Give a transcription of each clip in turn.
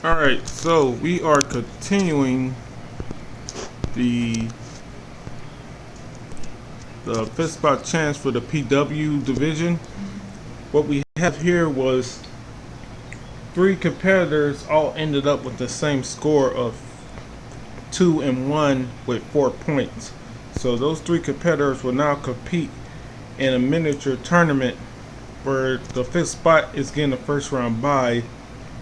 Alright, so we are continuing the fifth spot chance for the PW division. What we have here was 3 competitors all ended up with the same score of 2-1 with 4 points. So those 3 competitors will now compete in a miniature tournament where the 5th spot is getting the first round bye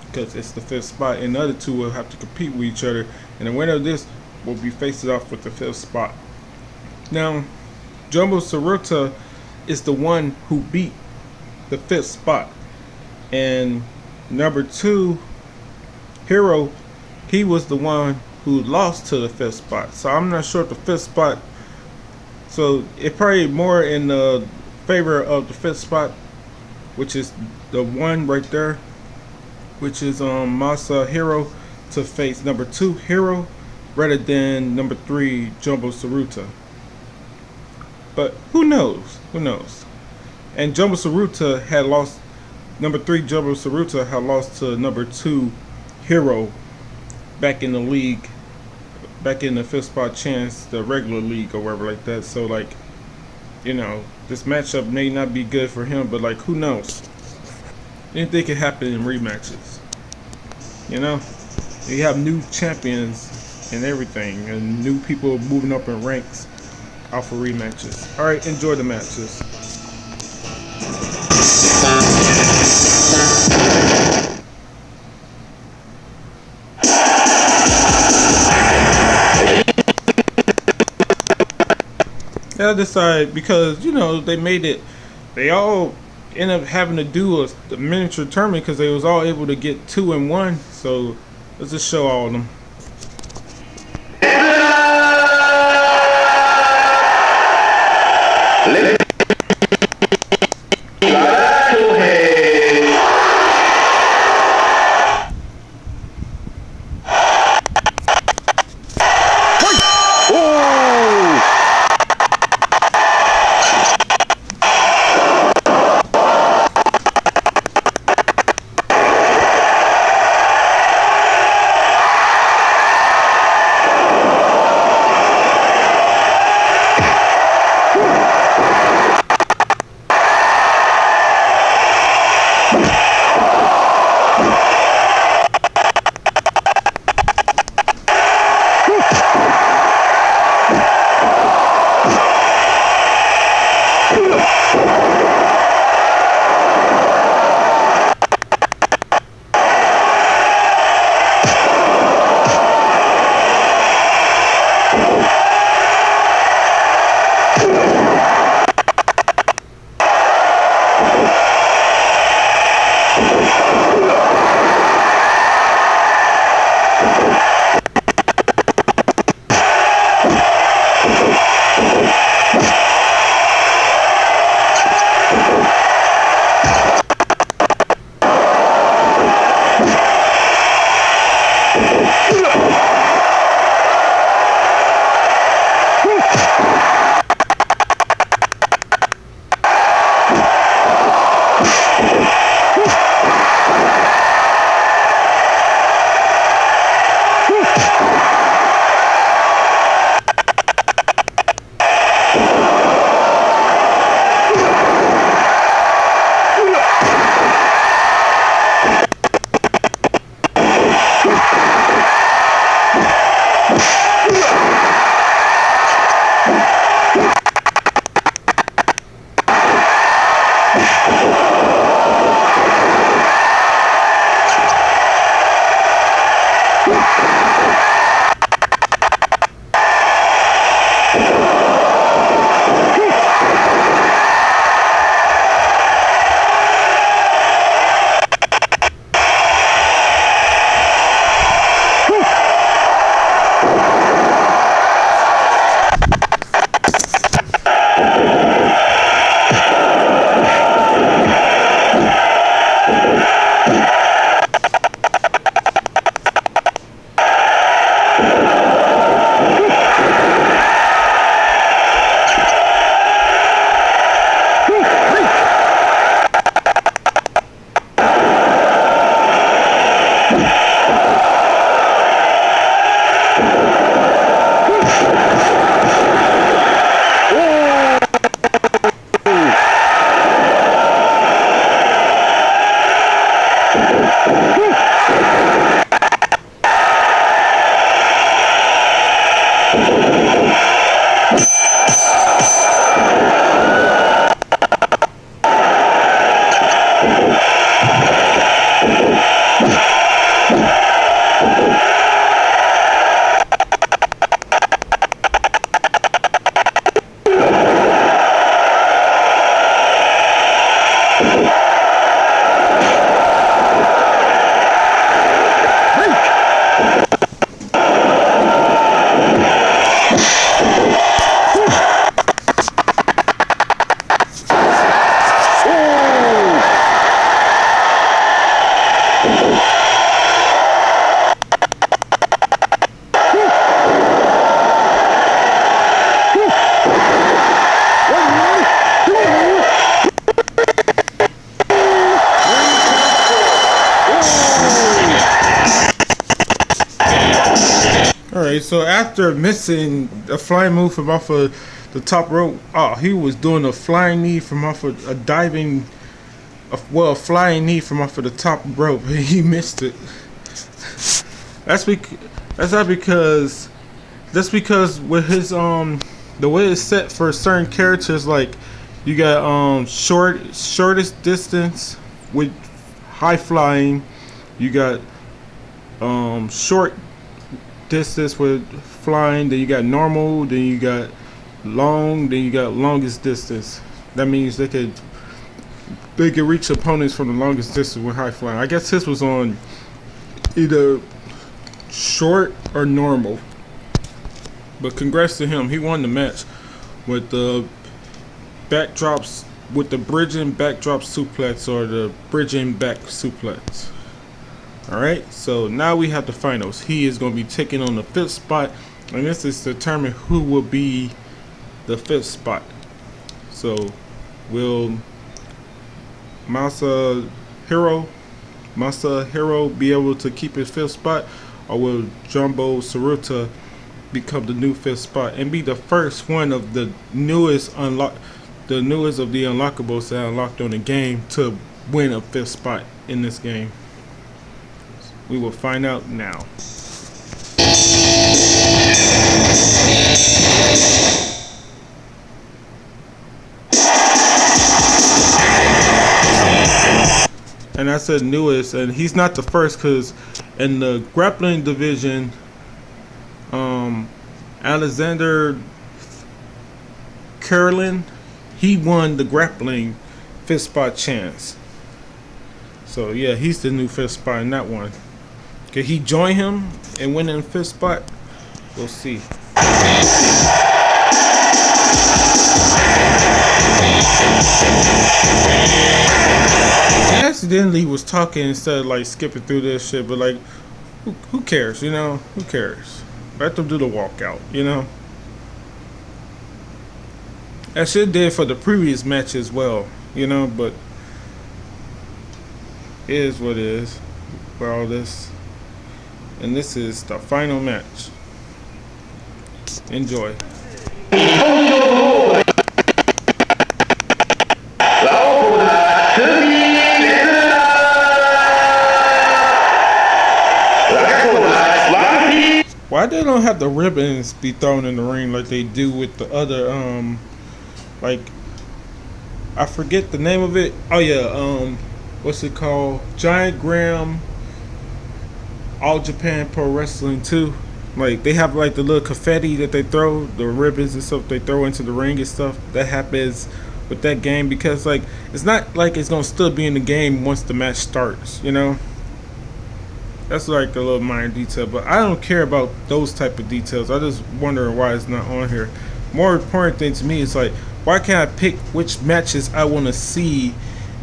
because it's the 5th spot, and the other 2 will have to compete with each other, and the winner of this will be facing off with the 5th spot. Now, Jumbo Saruta is the one who beat the 5th spot, and number 2, Hero, he was the one who lost to the 5th spot. So I'm not sure if the 5th spot, so it probably more in the favor of the 5th spot, which is the one right there, which is Masa Hero, to face number 2 Hero rather than number 3 Jumbo Saruta. But who knows? Who knows? And Jumbo Saruta had lost, number 3 Jumbo Saruta had lost to number 2 Hero back in the league, back in the 5th spot chance, the regular league or whatever like that. So like, you know, this matchup may not be good for him, but like, who knows? Anything can happen in rematches. You know, you have new champions and everything, and new people moving up in ranks off of rematches. All right, enjoy the matches. I decided because, you know, they made it, they all end up having to do a miniature tournament because they was all able to get 2-1. So let's just show all of them. Alright, so after missing a flying move from off of the top rope, oh, he was doing a flying knee from off of a diving, well, a flying knee from off of the top rope. He missed it. That's because with his the way it's set for certain characters, like you got shortest distance with high flying, you got short distance with flying, then you got normal, then you got long, then you got longest distance. That means they could reach opponents from the longest distance with high flying. I guess his was on either short or normal. But congrats to him. He won the match with the backdrops, with the bridging backdrop suplex or the bridging back suplex. Alright, so now we have the finals. He is going to be taking on the 5th spot, and this is to determine who will be the 5th spot. So, will Masahiro be able to keep his 5th spot, or will Jumbo Tsuruta become the new 5th spot and be the first one of the newest of the unlockables that unlocked on the game to win a 5th spot in this game? We will find out now. And I said newest, and he's not the first, because in the grappling division, Alexander Carolyn, he won the grappling 5th spot chance. So yeah, he's the new 5th spot in that one. Could he join him and win in 5th spot? We'll see. He accidentally was talking instead of like skipping through this shit, but like, who cares, you know? Who cares? Let them do the walkout, you know? That shit did for the previous match as well, you know, but it is what it is for all this. And this is the final match. Enjoy. Why they don't have the ribbons be thrown in the ring like they do with the other like, I forget the name of it. Oh yeah, what's it called? Giant Graham All Japan Pro Wrestling 2. Like they have like the little confetti that they throw, the ribbons and stuff they throw into the ring and stuff. That happens with that game because like it's not like it's gonna still be in the game once the match starts, you know? That's like a little minor detail, but I don't care about those type of details. I just wonder why it's not on here. More important thing to me is like, why can't I pick which matches I want to see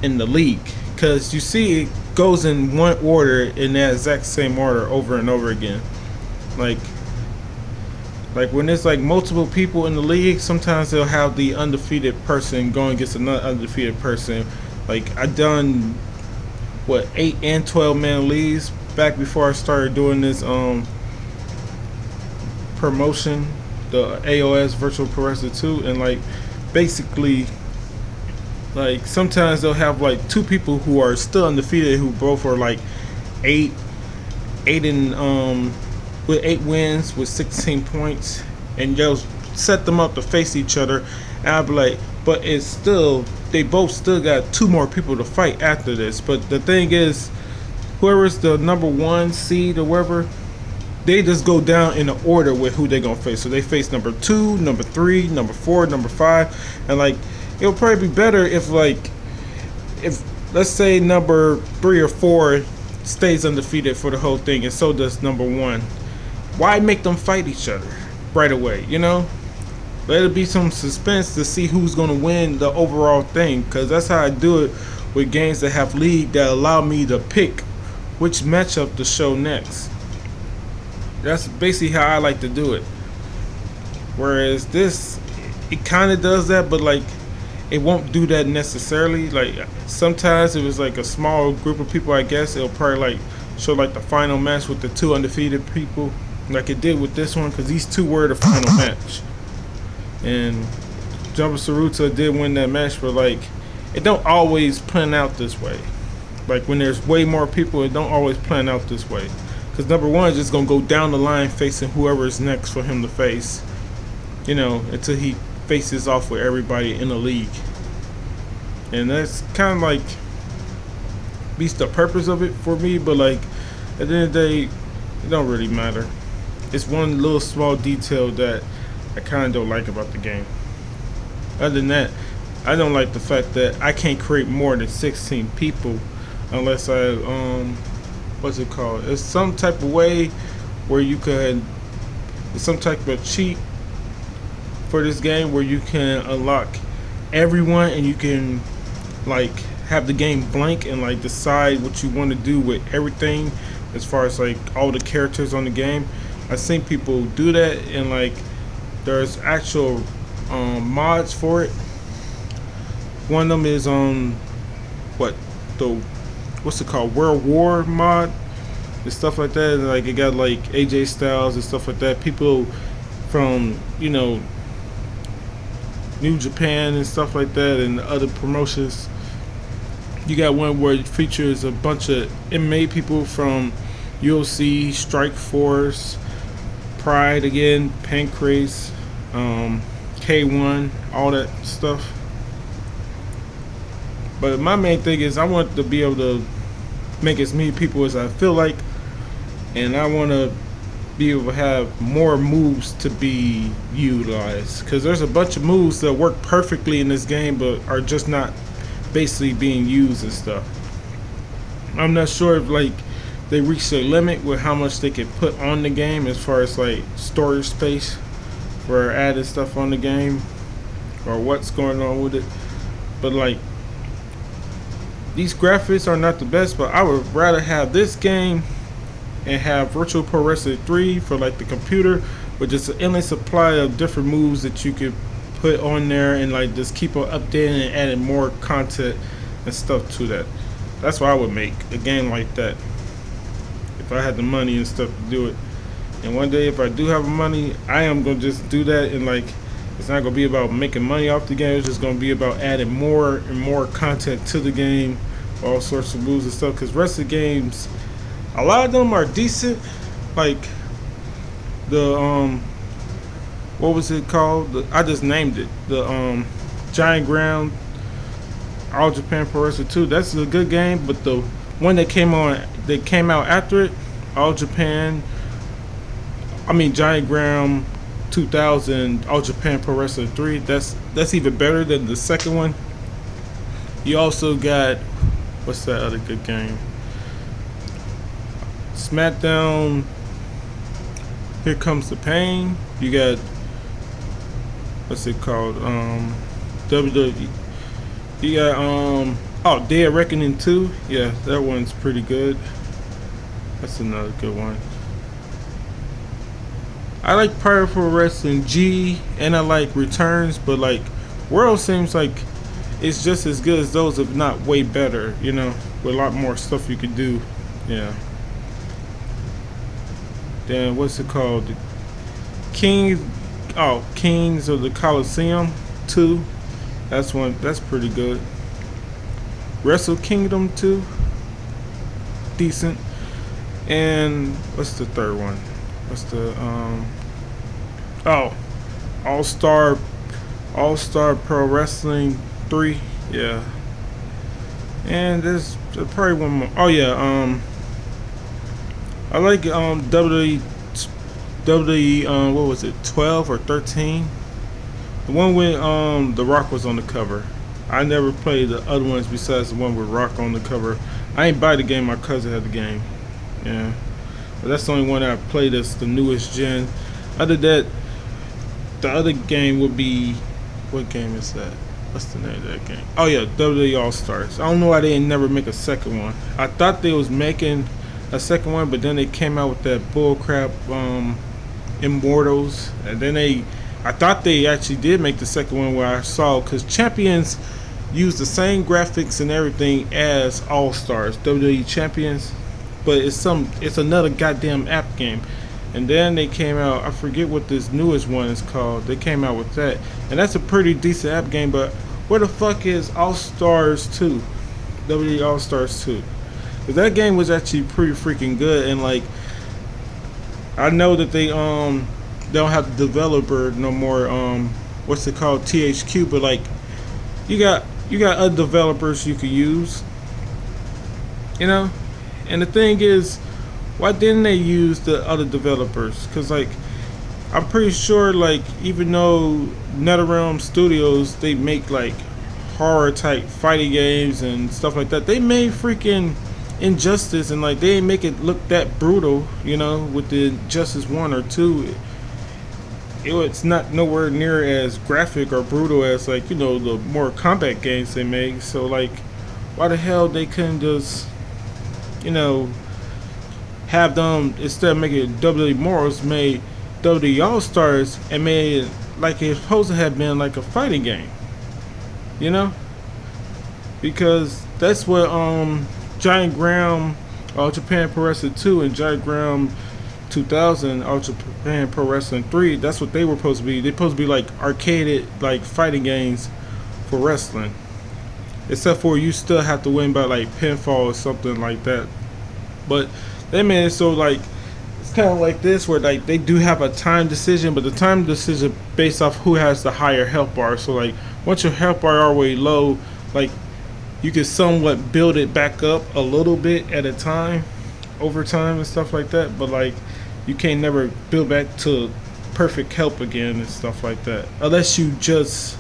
in the league? Because you see it goes in one order, in that exact same order over and over again. Like when there's like multiple people in the league, sometimes they'll have the undefeated person going against another undefeated person. Like I done what 8 and 12 man leagues back before I started doing this promotion, the AOS Virtual Pro Wrestling 2, and like basically like sometimes they'll have like 2 people who are still undefeated who both are like 8 and with 8 wins with 16 points, and they'll set them up to face each other, and I'll be like, but it's still, they both still got 2 more people to fight after this. But the thing is, whoever's the number 1 seed or whatever, they just go down in the order with who they're gonna face. So they face number 2, number 3, number 4, number 5, and like it'll probably be better if like, if let's say number 3 or 4 stays undefeated for the whole thing, and so does number 1. Why make them fight each other right away, you know? Let it be some suspense to see who's gonna win the overall thing, because that's how I do it with games that have league that allow me to pick which matchup to show next. That's basically how I like to do it. Whereas this, it kind of does that, but like it won't do that necessarily. Like sometimes if it's like a small group of people, I guess it'll probably like show like the final match with the 2 undefeated people. like it did with this one, because these two were the final match. And Jumbo Saruta did win that match, but like it don't always plan out this way. Like when there's way more people, it don't always plan out this way. Because number one is just gonna go down the line facing whoever is next for him to face, you know, until he faces off with everybody in the league. And that's kind of like beats the purpose of it for me. But like at the end of the day, it don't really matter. It's one little small detail that I kind of don't like about the game. Other than that, I don't like the fact that I can't create more than 16 people unless I what's it called? It's some type of way where you could, it's some type of cheat for this game where you can unlock everyone and you can like have the game blank and like decide what you want to do with everything as far as like all the characters on the game. I've seen people do that, and like there's actual mods for it. One of them is on what's it called, World War mod and stuff like that. And like it got like AJ Styles and stuff like that. People from, you know, New Japan and stuff like that, and other promotions. You got one where it features a bunch of MMA people from UFC, Strike Force, Pride again, Pancrase, K1, all that stuff. But my main thing is I want to be able to make as many people as I feel like, and I want to be able to have more moves to be utilized, because there's a bunch of moves that work perfectly in this game but are just not basically being used and stuff. I'm not sure if like they reached their limit with how much they could put on the game as far as like storage space for adding stuff on the game, or what's going on with it. But like these graphics are not the best, but I would rather have this game and have Virtual Pro Wrestling 3 for like the computer with just an endless supply of different moves that you could put on there, and like just keep on updating and adding more content and stuff to that. That's why I would make a game like that if I had the money and stuff to do it. And one day if I do have the money, I am gonna just do that, and like it's not gonna be about making money off the game. It's just gonna be about adding more and more content to the game, all sorts of moves and stuff. Because wrestling games, a lot of them are decent. Like the what was it called? I just named it. The Giant Ground All Japan Pro Wrestling 2. That's a good game, but the one that came out after it, Giant Ground 2000 All Japan Pro Wrestling 3. That's even better than the second one. You also got, what's that other good game? SmackDown Here Comes the Pain. You got, what's it called? WWE. You got Dead Reckoning 2. Yeah, that one's pretty good. That's another good one. I like Part Pro Wrestling G, and I like Returns, but like World seems like it's just as good as those, if not way better, you know, with a lot more stuff you could do. Yeah. Then what's it called? Kings of the Coliseum 2. That's pretty good. Wrestle Kingdom 2. Decent. And what's the third one? What's the All-Star Pro Wrestling 3. Yeah. And there's probably one more. Oh yeah, I like WWE what was it, 12 or 13? The one with The Rock was on the cover. I never played the other ones besides the one with Rock on the cover. I ain't buy the game, my cousin had the game. Yeah. But that's the only one I played that's the newest gen. Other than that, the other game would be, what game is that? What's the name of that game? Oh yeah, WWE All Stars. I don't know why they didn't never make a second one. I thought they was making a second one, but then they came out with that bullcrap Immortals, and then I thought they actually did make the second one where I saw, because Champions use the same graphics and everything as All Stars, WWE Champions, but it's another goddamn app game, And then they came out, I forget what this newest one is called. They came out with that. And that's a pretty decent app game, but where the fuck is All Stars 2? WWE All Stars 2. Cause that game was actually pretty freaking good, and like I know that they don't have the developer no more, what's it called, THQ, but like you got other developers you could use. You know? And the thing is, why didn't they use the other developers? Cause like I'm pretty sure, like, even though NetherRealm Studios, they make like horror type fighting games and stuff like that, they made freaking Injustice, and like they didn't make it look that brutal, you know, with the Injustice 1 or 2. It's not nowhere near as graphic or brutal as, like, you know, the more combat games they make. So like, why the hell they couldn't just, you know, have them, instead of making WWE Morals, made WWE All Stars and made it like it's supposed to have been like a fighting game, you know? Because that's what Giant Graham All Japan Pro Wrestling 2 and Giant Graham 2000 All Japan Pro Wrestling 3, that's what they were supposed to be. They're supposed to be like arcaded, like fighting games for wrestling. Except for you still have to win by like pinfall or something like that. But they made it so like it's kind of like this, where like they do have a time decision, but the time decision based off who has the higher health bar. So like once your health bar already low, like you can somewhat build it back up a little bit at a time, over time and stuff like that. But like you can't never build back to perfect health again and stuff like that, unless you just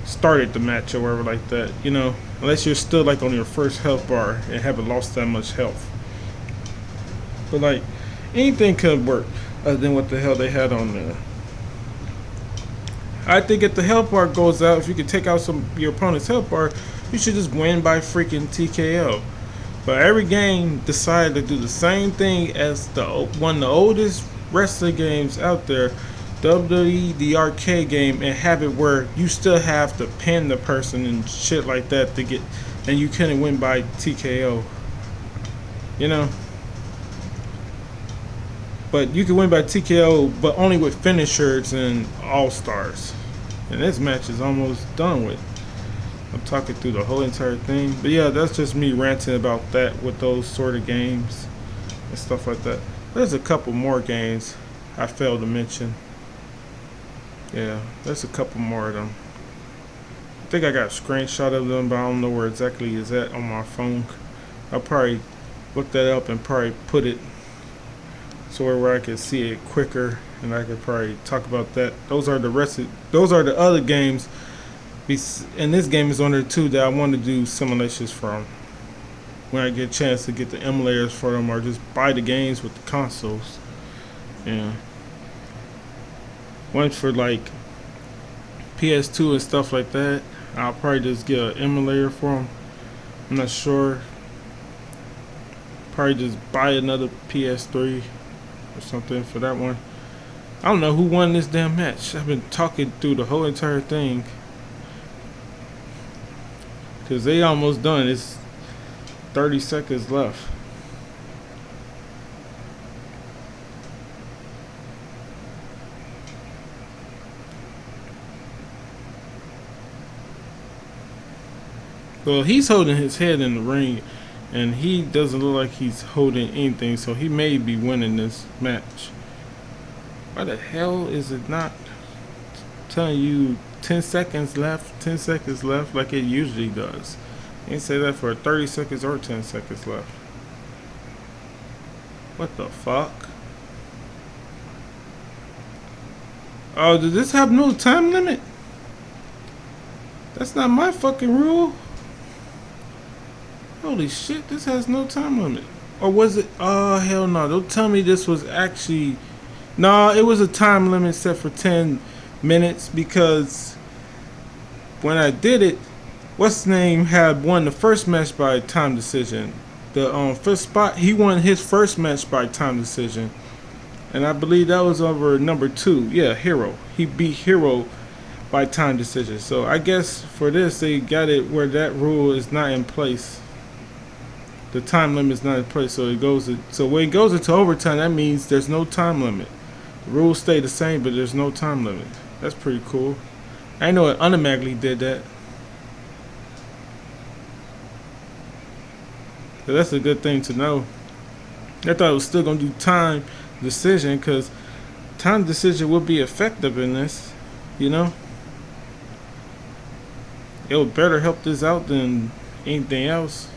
started the match or whatever like that, you know, unless you're still like on your first health bar and haven't lost that much health. But like anything could work other than what the hell they had on there. I think if the health bar goes out, if you can take out some your opponent's health bar, you should just win by freaking TKO. But every game decided to do the same thing as one of the oldest wrestling games out there, WWE the arcade game, and have it where you still have to pin the person and shit like that to get, and you couldn't win by TKO. You know? But you can win by TKO, but only with finishers and all-stars. And this match is almost done with. I'm talking through the whole entire thing. But yeah, that's just me ranting about that with those sort of games and stuff like that. There's a couple more games I failed to mention. Yeah, there's a couple more of them. I think I got a screenshot of them, but I don't know where exactly is at on my phone. I'll probably look that up and probably put it so where I can see it quicker, and I could probably talk about that. Those are the other games. And this game is on there too that I want to do simulations from when I get a chance to get the emulators for them, or just buy the games with the consoles. Yeah. One for like PS2 and stuff like that. I'll probably just get an emulator for them. I'm not sure. Probably just buy another PS3 or something for that one. I don't know who won this damn match. I've been talking through the whole entire thing, because they almost done. It's 30 seconds left. Well, he's holding his head in the ring, and he doesn't look like he's holding anything, so he may be winning this match. Why the hell is it not telling you 10 seconds left, 10 seconds left, like it usually does? You ain't say that for 30 seconds or 10 seconds left. What the fuck? Oh, does this have no time limit? That's not my fucking rule. Holy shit, this has no time limit. Or was it? Oh, hell no. Don't tell me this was actually... No, it was a time limit set for 10 minutes, because when I did it, what's his name had won the first match by time decision. The first spot, he won his first match by time decision, and I believe that was over number 2. Yeah, Hero. He beat Hero by time decision. So I guess for this they got it where that rule is not in place. the time limit is not in place. So so when it goes into overtime, that means there's no time limit. The rules stay the same, but there's no time limit. That's pretty cool. I know it automatically did that. So that's a good thing to know. I thought it was still gonna do time decision, because time decision will be effective in this, you know. It would better help this out than anything else.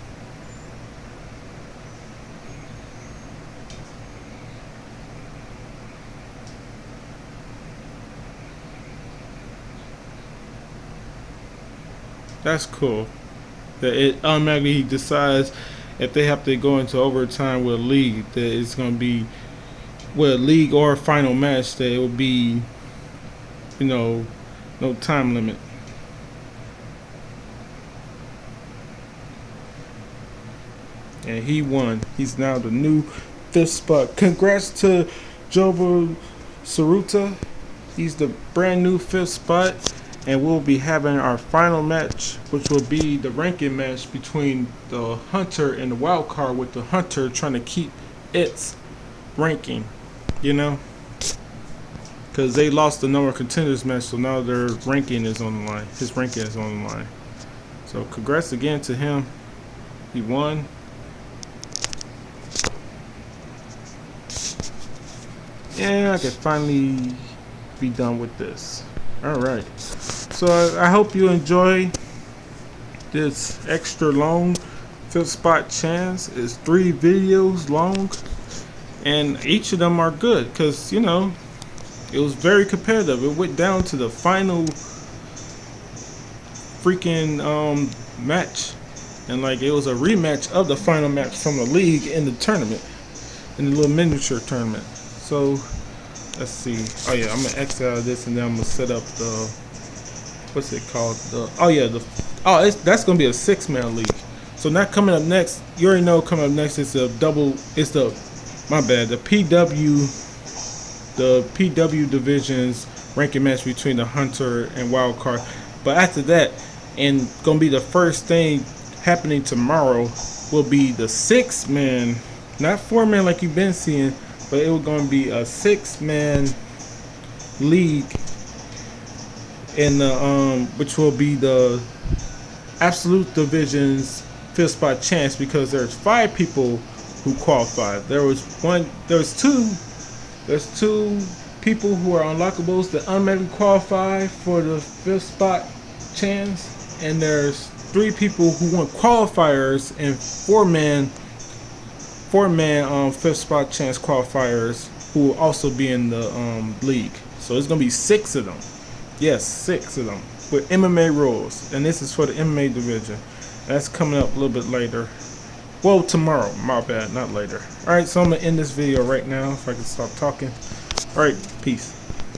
That's cool. That it automatically decides if they have to go into overtime with a league, that it's going to be with a league or a final match, that it will be, you know, no time limit. And he won. He's now the new 5th spot. Congrats to Jobo Saruta. He's the brand new 5th spot. And we'll be having our final match, which will be the ranking match between the Hunter and the Wild Card, with the Hunter trying to keep its ranking, you know? Because they lost the number of contenders match, so now their ranking is on the line. His ranking is on the line. So congrats again to him. He won. And I can finally be done with this. Alright. So I hope you enjoy this extra long 5th spot chance. It's 3 videos long, and each of them are good, because, you know, it was very competitive. It went down to the final freaking match, and like it was a rematch of the final match from the league in the tournament, in the little miniature tournament. So let's see. Oh yeah, I'm gonna exit out of this, and then I'm gonna set up the, what's it called? That's gonna be a 6-man league. So now coming up next, you already know coming up next is the PW divisions ranking match between the Hunter and Wild Card. But after that, and gonna be the first thing happening tomorrow, will be the 6-man, not 4-man like you've been seeing, but it was gonna be a 6-man league in the which will be the absolute division's 5th spot chance, because there's 5 people who qualified. There's two people who are unlockables that automatically qualify for the 5th spot chance, and there's 3 people who want qualifiers, and 4-man 5th spot chance qualifiers who will also be in the league. So it's gonna be 6 of them. Yes, 6 of them with MMA rules, and this is for the MMA division. That's coming up a little bit later. Well, tomorrow. My bad, not later. All right, so I'm gonna end this video right now if I can stop talking. All right, peace.